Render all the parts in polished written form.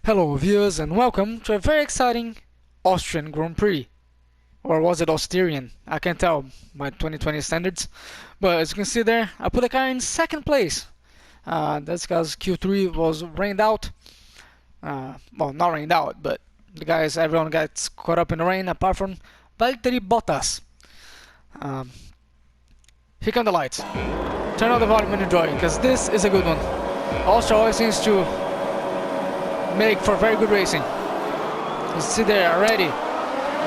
Hello viewers and welcome to a very exciting Austrian Grand Prix. Or was it Austrian? I can't tell by 2020 standards. But as you can see there, I put the car in second place. That's because Q3 was rained out. Well, not rained out, but everyone gets caught up in the rain apart from Valtteri Bottas. Here come the lights. Turn on the volume and enjoy, because this is a good one. Austria always seems to make for very good racing. You see there already,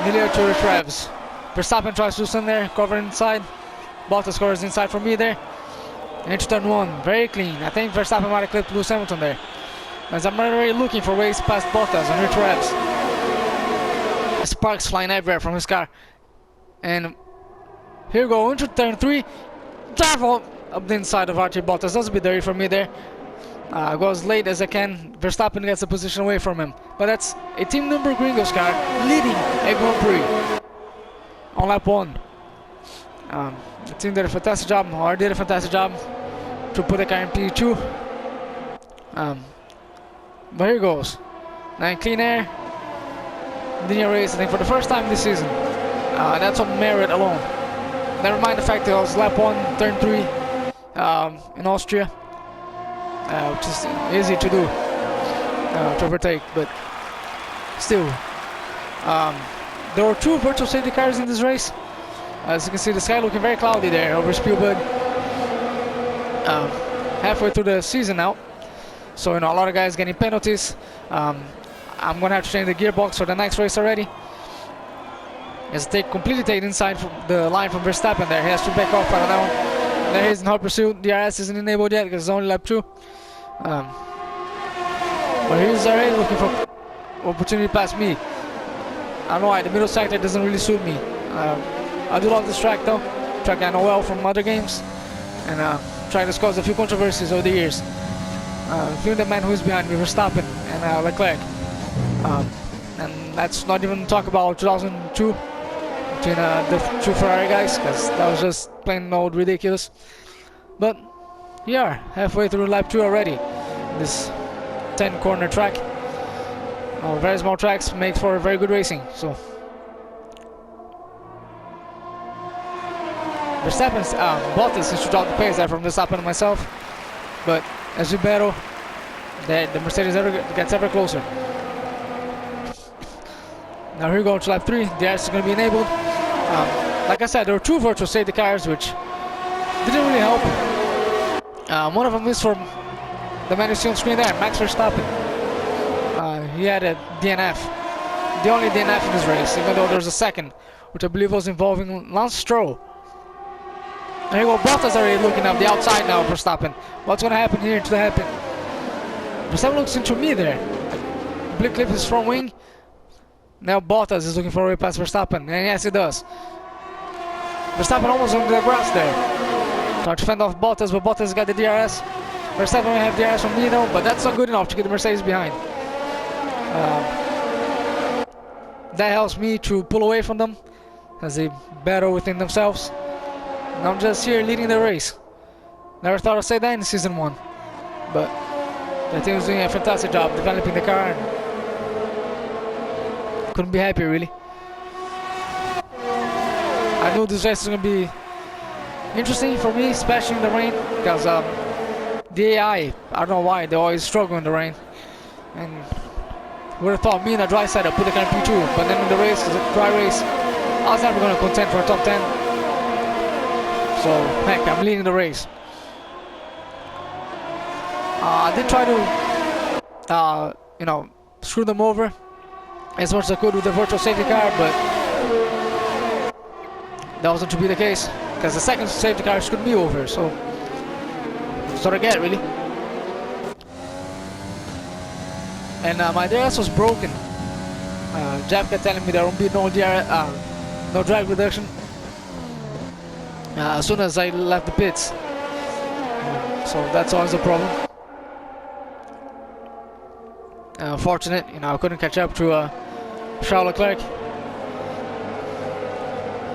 nearly to the revs. Verstappen tries to stand there, cover inside. Bottas covers inside for me there. Into turn one, very clean. I think Verstappen might have clipped Lewis Hamilton there, as I'm already looking for ways past Bottas on rich revs. Sparks flying everywhere from his car. And here we go into turn three. Drive up the inside of Valtteri Bottas. That's a bit dirty for me there. Go as late as I can. Verstappen gets a position away from him. But that's a Team Number Gringos car leading a Grand Prix on lap 1. The team did a fantastic job, or did a fantastic job to put the car in P2. But here goes. Now in clean air, linear race, I think for the first time this season. That's on merit alone. Never mind the fact that it was lap 1, turn 3 in Austria. Which is easy to do, to overtake, but still. There were two virtual safety cars in this race. As you can see, the sky looking very cloudy there over Spielberg. Halfway through the season now, so a lot of guys getting penalties. I'm gonna have to change the gearbox for the next race already, as they completely take inside from the line from Verstappen there. He has to back off out of that one. There he is in hot pursuit. DRS isn't enabled yet because it's only lap 2. But he's already looking for opportunity past me. I don't know why, the middle sector doesn't really suit me. I do love this track though. Track I know well from other games. And track that's caused a few controversies over the years. Including the man who is behind me, Verstappen and Leclerc. And let's not even talk about 2002 between the two Ferrari guys, because that was just plain old ridiculous. But yeah, halfway through lap 2 already. This 10 corner track, very small tracks, make for very good racing. So Verstappen's Bottas seems to drop the pace there from Verstappen and myself, but as we battle, the Mercedes gets ever closer. Now here we go to lap 3. The DRS is going to be enabled. Like I said, there were two virtual safety cars, which didn't really help. One of them is from the man you see on screen there, Max Verstappen. He had a DNF, the only DNF in this race, even though there's a second, which I believe was involving Lance Stroll. There you go, Bottas already looking up the outside now, Verstappen. What's going to happen here to happen? Verstappen looks into me there. Blip clip his front wing. Now Bottas is looking for a way past Verstappen, and yes, he does. Verstappen almost on the grass there. Trying to fend off Bottas, but Bottas got the DRS. Verstappen may have DRS from me though, but that's not good enough to get the Mercedes behind. That helps me to pull away from them as they battle within themselves. And I'm just here leading the race. Never thought I'd say that in season 1, but the team is doing a fantastic job developing the car. And couldn't be happier, really. I knew this race was going to be interesting for me, especially in the rain, because the AI, I don't know why, they always struggle in the rain. And would have thought me in a dry setup put the car in P2, but then in the race, it's a dry race, I was never going to contend for a top 10. So, heck, I'm leading the race. I did try to, screw them over as much as I could with the virtual safety car, but that wasn't to be the case, because the second safety car screwed me over, so that's what I get, really. And my DRS was broken. Jeff kept telling me there won't be no drag reduction as soon as I left the pits, so that's always a problem. Unfortunate, I couldn't catch up to Charles Leclerc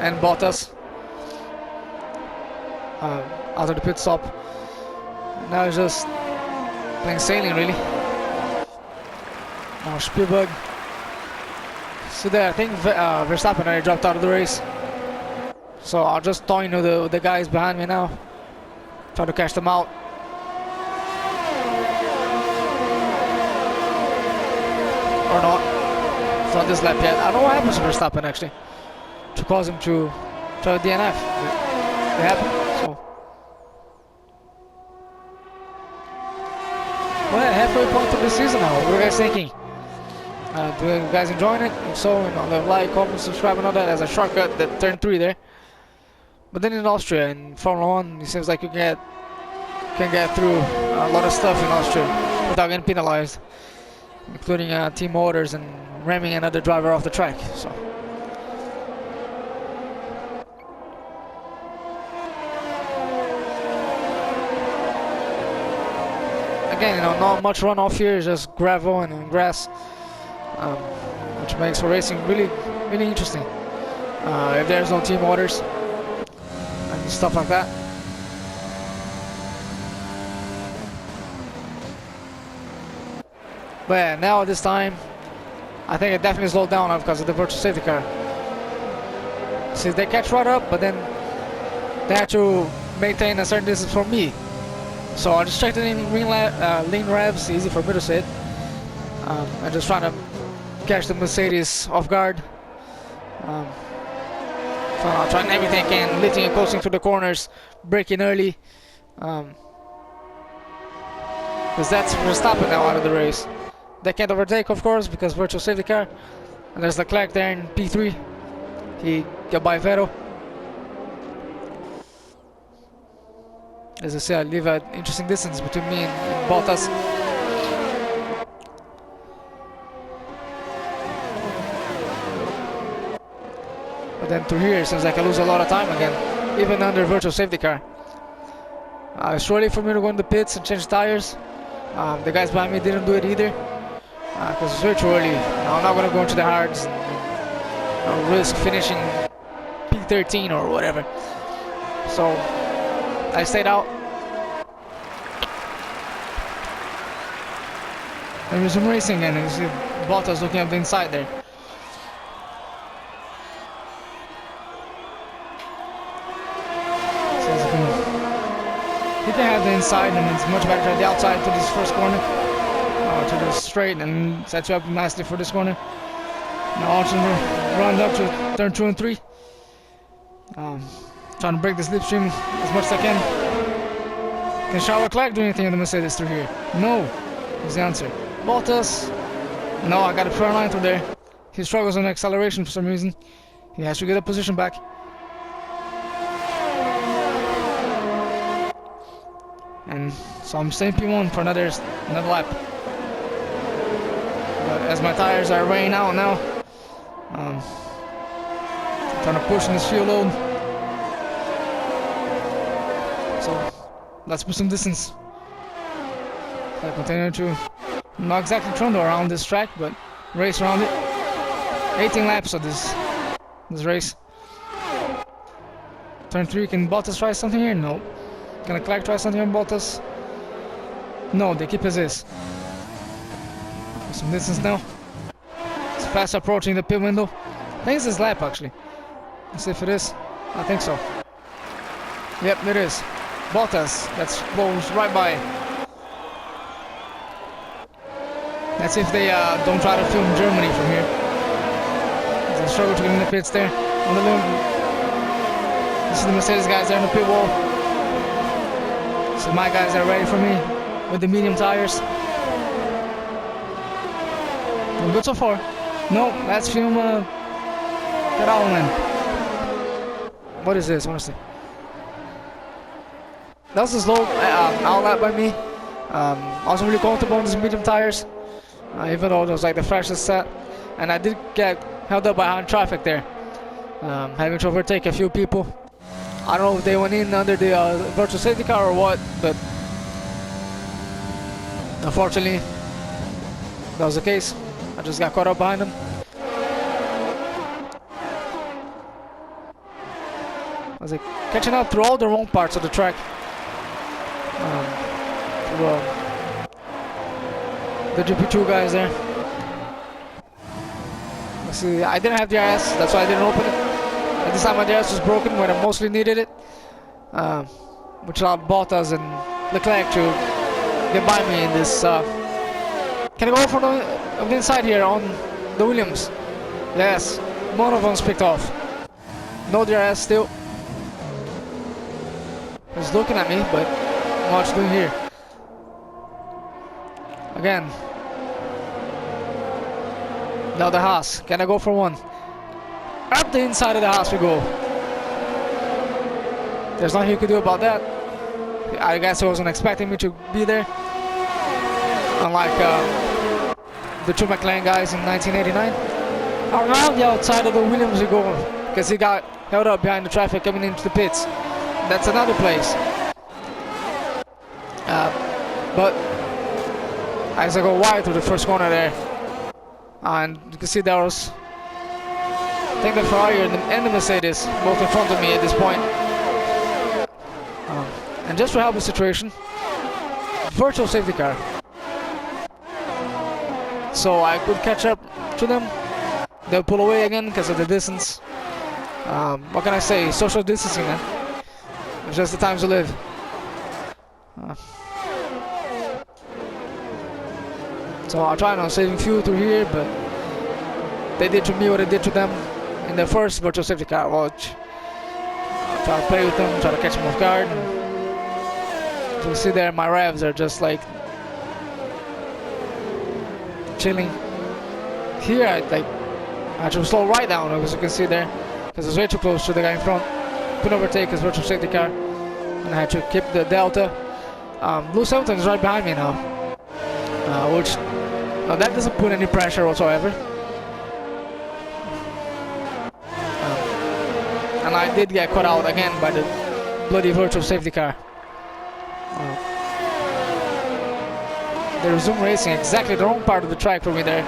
and Bottas after the pit stop. Now it's just plain sailing, really. Now Spielberg. So there, I think Verstappen already dropped out of the race. So I'll just toy the guys behind me now. Try to catch them out. Or not. It's not this lap yet. I don't know what happens to Verstappen actually to cause him to try to DNF. It happened. So well, halfway point of the season now. What are you guys thinking? Do you guys enjoying it? If so, like, comment, subscribe, and all that as a shortcut that turn 3 there. But then in Austria, in Formula 1, it seems like you can get through a lot of stuff in Austria without getting penalized, including team orders and ramming another driver off the track. So again, not much runoff here, just gravel and grass, which makes for racing really interesting. If there's no team orders and stuff like that. But yeah, now this time, I think it definitely slowed down because of the virtual safety car. See, they catch right up, but then they have to maintain a certain distance from me. So I just checked it in lean revs, easy for me to say it. I'm just trying to catch the Mercedes off guard. So I'm trying everything I can, lifting and coasting through the corners, braking early. Because that's Verstappen now out of the race. They can't overtake, of course, because virtual safety car. And there's Leclerc there in P3. He got by Vettel. As I say, I leave an interesting distance between me and Bottas. But then through here, it seems like I lose a lot of time again, even under virtual safety car. It's early for me to go in the pits and change tires. The guys behind me didn't do it either, because it's way too early. I'm not going to go into the hards and risk finishing P13 or whatever. So I stayed out and resume racing, and you see Bottas looking at the inside there. So he can have the inside, and it's much better to have the outside to this first corner, to the straight, and sets you up nicely for this corner. Now Austrian round up to turn 2 and 3. Trying to break the slipstream as much as I can. Can Charles Leclerc do anything in the Mercedes through here? No, is the answer. Bottas, no, I got a fair line through there. He struggles on acceleration for some reason. He has to get a position back. And so I'm staying P1 for another lap. But as my tires are wearing out now, trying to push in this fuel load. So let's put some distance. I continue to not exactly trundle around this track, but race around it. 18 laps of this race. Turn 3, can Bottas try something here? No. Can Leclerc try something on Bottas? No, they keep as is. Put some distance now. It's fast approaching the pit window. I think it's this lap actually. Let's see if it is. I think so. Yep, it is. Bottas, that's blows right by. Let's see if they don't try to film Germany from here. They struggle to get in the pits there on the limb. This is the Mercedes guys there on the pit wall. So my guys are ready for me with the medium tires. Doing good so far. No, let's film that Allen. What is this, honestly? That was a slow outlet by me. I wasn't really comfortable on these medium tires, even though it was like the freshest set. And I did get held up by high traffic there, having to overtake a few people. I don't know if they went in under the virtual safety car or what, but unfortunately that was the case. I just got caught up behind them. I was like catching up through all the wrong parts of the track. The GP2 guys there. See, I didn't have DRS, that's why I didn't open it. At this time my DRS was broken when I mostly needed it, which allowed Bottas and Leclerc to get by me in this. Can I go from the inside here on the Williams? Yes, one of them's picked off. No DRS still. He's looking at me, but not much doing here. Again. Now the Haas. Can I go for one? Up the inside of the Haas we go. There's nothing you could do about that. I guess he wasn't expecting me to be there. Unlike the two McLaren guys in 1989. Around the outside of the Williams we go, because he got held up behind the traffic coming into the pits. That's another place. But as I go wide through the first corner there, and you can see there was, I think the Ferrari and the Mercedes both in front of me at this point. And just to help the situation, virtual safety car. So I could catch up to them. They'll pull away again because of the distance. What can I say? Social distancing, man. It's just the times we live. So I'll try not saving fuel through here, but they did to me what they did to them in the first virtual safety car watch. I'll try to play with them, try to catch them off guard. As you can see there, my revs are just like chilling. Here, I had to slow right down, as you can see there, because I was way too close to the guy in front. Couldn't overtake his virtual safety car, and I had to keep the delta. Lewis Hamilton is right behind me now, which that doesn't put any pressure whatsoever. And I did get caught out again by the bloody virtual safety car. They resumed racing exactly the wrong part of the track for me there,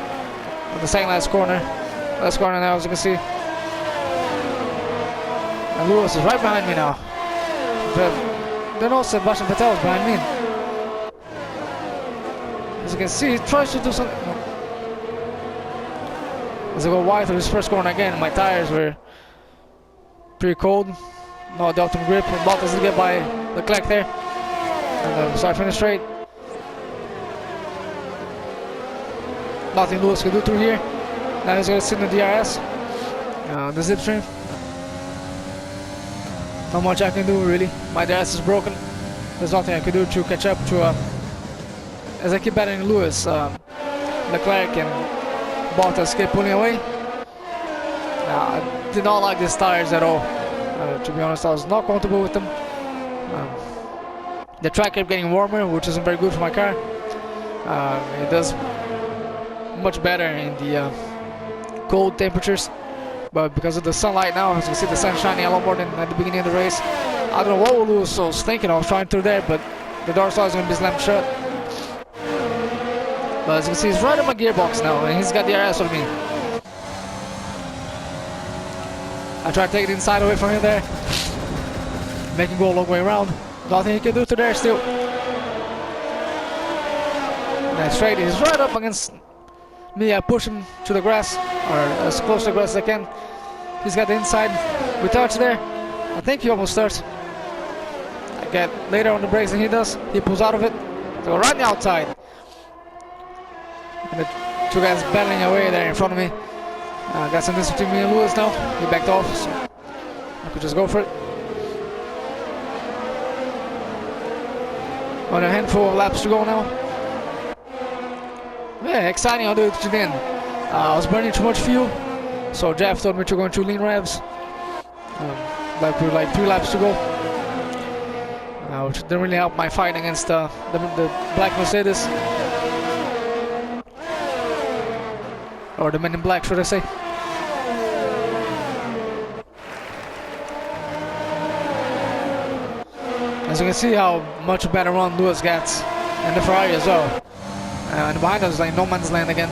on the second last corner. Last corner now, as you can see. And Lewis is right behind me now. But then also Sebastian Vettel is behind me. As you can see, he tries to do something. As I go wide through this first corner again, my tires were pretty cold. No delta grip, and Bottas did get by Leclerc there. And so I finished straight. Nothing Lewis can do through here. Now he's going to sit in the DRS, the slipstream. Not much I can do really. My DRS is broken. There's nothing I can do to catch up to. As I keep battling Lewis, Leclerc and Bottas keep pulling away. I did not like these tires at all. To be honest, I was not comfortable with them. The track kept getting warmer, which isn't very good for my car. It does much better in the cold temperatures, but because of the sunlight now, as you can see, the sun shining a lot more than at the beginning of the race. I don't know what Lewis was thinking of trying through there, but the door slot is going to be slammed shut. But as you can see, he's right on my gearbox now, and he's got the DRS on me. I tried to take it inside away from him there, make him go a long way around. Nothing he can do to there still. That's straight, he's right up against me. I push him to the grass, or as close to the grass as I can. He's got the inside. We touch there. I think he almost starts. I get later on the brakes than he does. He pulls out of it. So right on the outside. And the two guys battling away there in front of me. Got some distance between me and Lewis now. He backed off, so I could just go for it. On a handful of laps to go now. Yeah, exciting I'll do it to the end. I was burning too much fuel, so Jeff told me to go into lean revs. Like 3 laps to go, which didn't really help my fight against the black Mercedes, or the men in black, should I say. As you can see how much better run Lewis gets, and the Ferrari as well. And behind us is like no man's land again.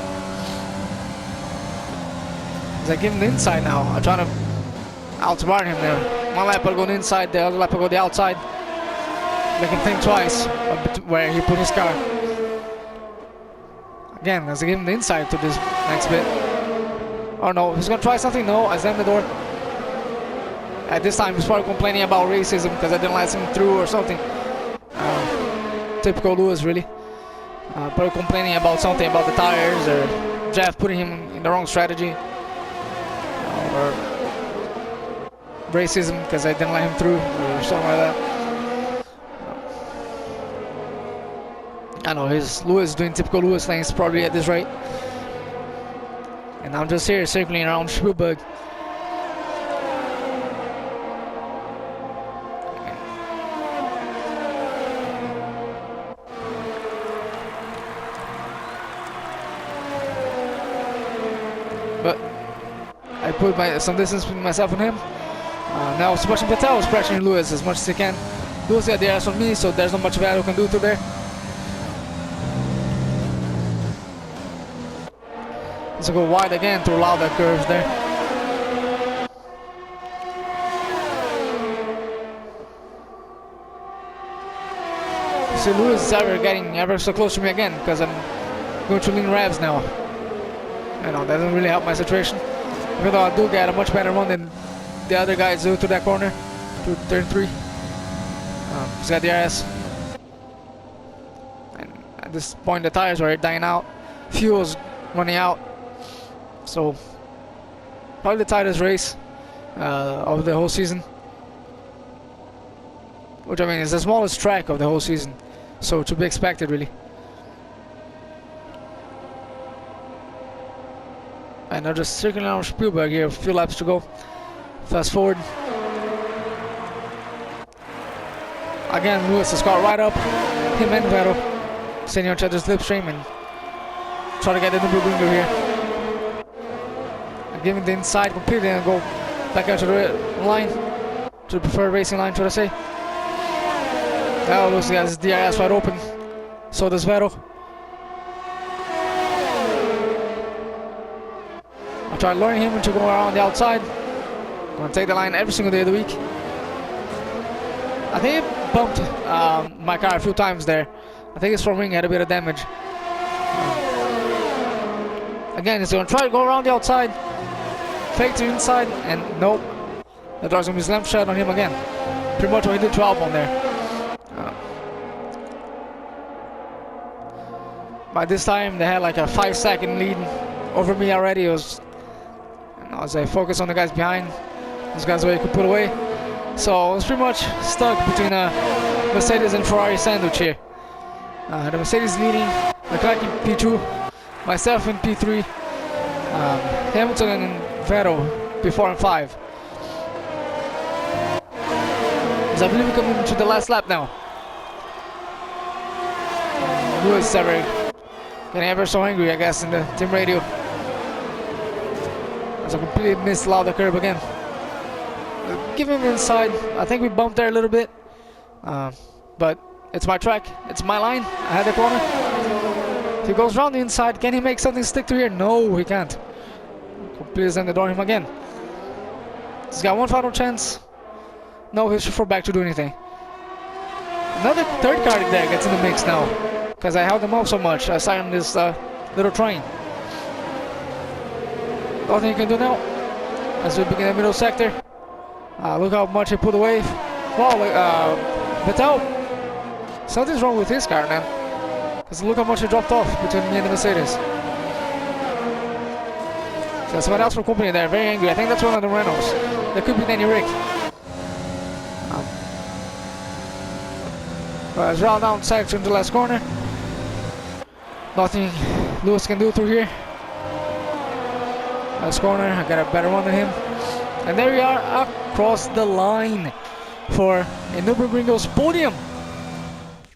As I give him the inside now, I'm trying to outsmart him there. One lap I'll go the inside, the other lap I'll go the outside. Make him think twice where he put his car. Again, as I give him the inside to this next bit. Oh no, he's gonna try something. No, I slammed the door. At this time, he's probably complaining about racism because I didn't let him through or something. Typical Lewis, really. Probably complaining about something about the tires, or Jeff putting him in the wrong strategy, or racism because I didn't let him through, or something like that. I know his Lewis doing typical Lewis things probably at this rate, and I'm just here circling around Spielberg. But I put some distance between myself and him. Now Sebastian Vettel is pressuring Lewis as much as he can. Lewis got the ass on me, so there's not much Vettel can do through there. Let's go wide again to allow that curve there. See, Lewis is getting ever so close to me again because I'm going to lean revs now. You know, that doesn't really help my situation. Even though I do get a much better run than the other guys do to that corner, to turn 3. He's got the RS. And at this point the tires were dying out. Fuel's running out. So, probably the tightest race of the whole season. Which I mean is the smallest track of the whole season. So to be expected really. And I'm just circling around Spielberg here, a few laps to go. Fast forward. Again, Lewis has got right up. Him and Vettel sitting on each other's slipstream and try to get the Nürburgring here. I'm giving the inside completely and go back out to the line, to the preferred racing line, should I say. Now Lewis has his DRS wide open. So does Vettel. I tried luring him to go around the outside. I'm gonna take the line every single day of the week. I think it bumped my car a few times there. I think his front wing had a bit of damage. Again, he's gonna try to go around the outside, fake to the inside, and nope. The dog's gonna be slammed shut on him again. Pretty much what he did to Albon there. By this time, they had like a 5-second lead over me already. It was, as I focus on the guys behind, those guys where you could put away. So I was pretty much stuck between a Mercedes and Ferrari sandwich here. The Mercedes leading, Leclerc in P2, myself in P3, Hamilton and Vettel P4 and 5. As I believe we're coming to the last lap now. Lewis getting ever so angry, I guess, in the team radio. As I completely missed the curb again. Give him inside. I think we bumped there a little bit. But it's my track. It's my line. I had the corner. If he goes around the inside, can he make something stick to here? No, he can't. Completely send the door on him again. He's got one final chance. No, he should fall back to do anything. Another third car there gets in the mix now. Because I held him up so much. I signed this little train. Nothing you can do now. As we begin the middle sector. Look how much he put away. Wow, Vettel. Something's wrong with his car, man. Because look how much he dropped off between me and the Mercedes. So someone else from company there, very angry. I think that's one of the Renaults. That could be Danny Rick. As round down section to the last corner. Nothing Lewis can do through here. Last corner, I got a better one than him. And there we are across the line for a Nürburgring's podium.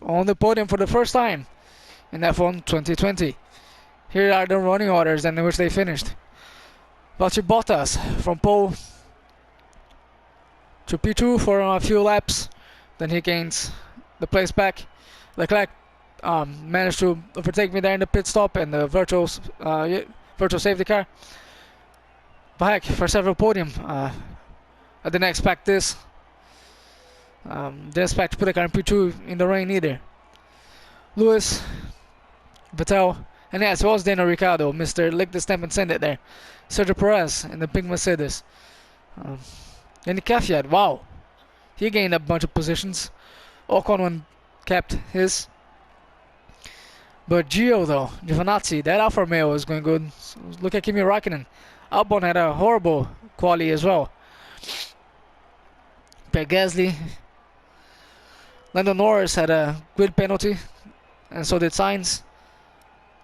On the podium for the first time in F1 2020. Here are the running orders and in which they finished. Valtteri Bottas from pole to P2 for a few laps. Then he gains the place back. Leclerc managed to overtake me there in the pit stop and the virtual safety car. Back for several podium. I didn't expect this. Didn't expect to put a car in P2 in the rain either. Lewis, Vettel, And yes, it was Daniel Ricciardo, Mr. Lick the Stamp and Send It there. Sergio Perez in the pink Mercedes. And Kvyat, wow. He gained a bunch of positions. Ocon kept his. But Gio though, Giovinazzi, that Alfa Romeo is going good. So look at Kimi Räikkönen. Albon had a horrible quali as well. Pierre Gasly. Lando Norris had a grid penalty, and so did Sainz.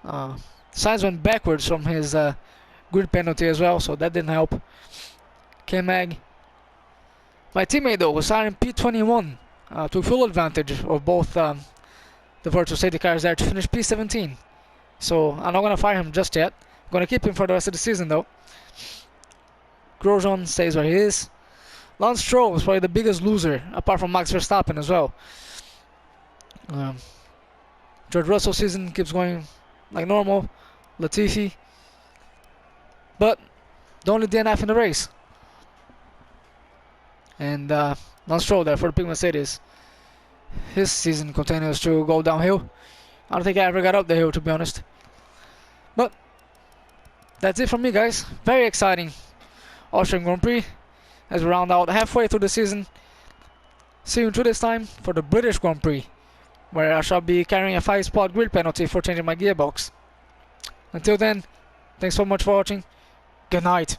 Sainz went backwards from his grid penalty as well, so that didn't help. K-Mag. My teammate though was in P21, took full advantage of both the virtual safety cars there to finish P17. So I'm not going to fire him just yet. I'm going to keep him for the rest of the season though. Grosjean stays where he is. Lance Stroll is probably the biggest loser, apart from Max Verstappen as well. George Russell's season keeps going like normal. Latifi. But the only DNF in the race. And Lance Stroll there for the pink Mercedes. His season continues to go downhill. I don't think I ever got up the hill, to be honest. But that's it from me, guys. Very exciting Austrian Grand Prix as we round out halfway through the season. See you until this time for the British Grand Prix, where I shall be carrying a 5-spot grid penalty for changing my gearbox. Until then, thanks so much for watching. Good night.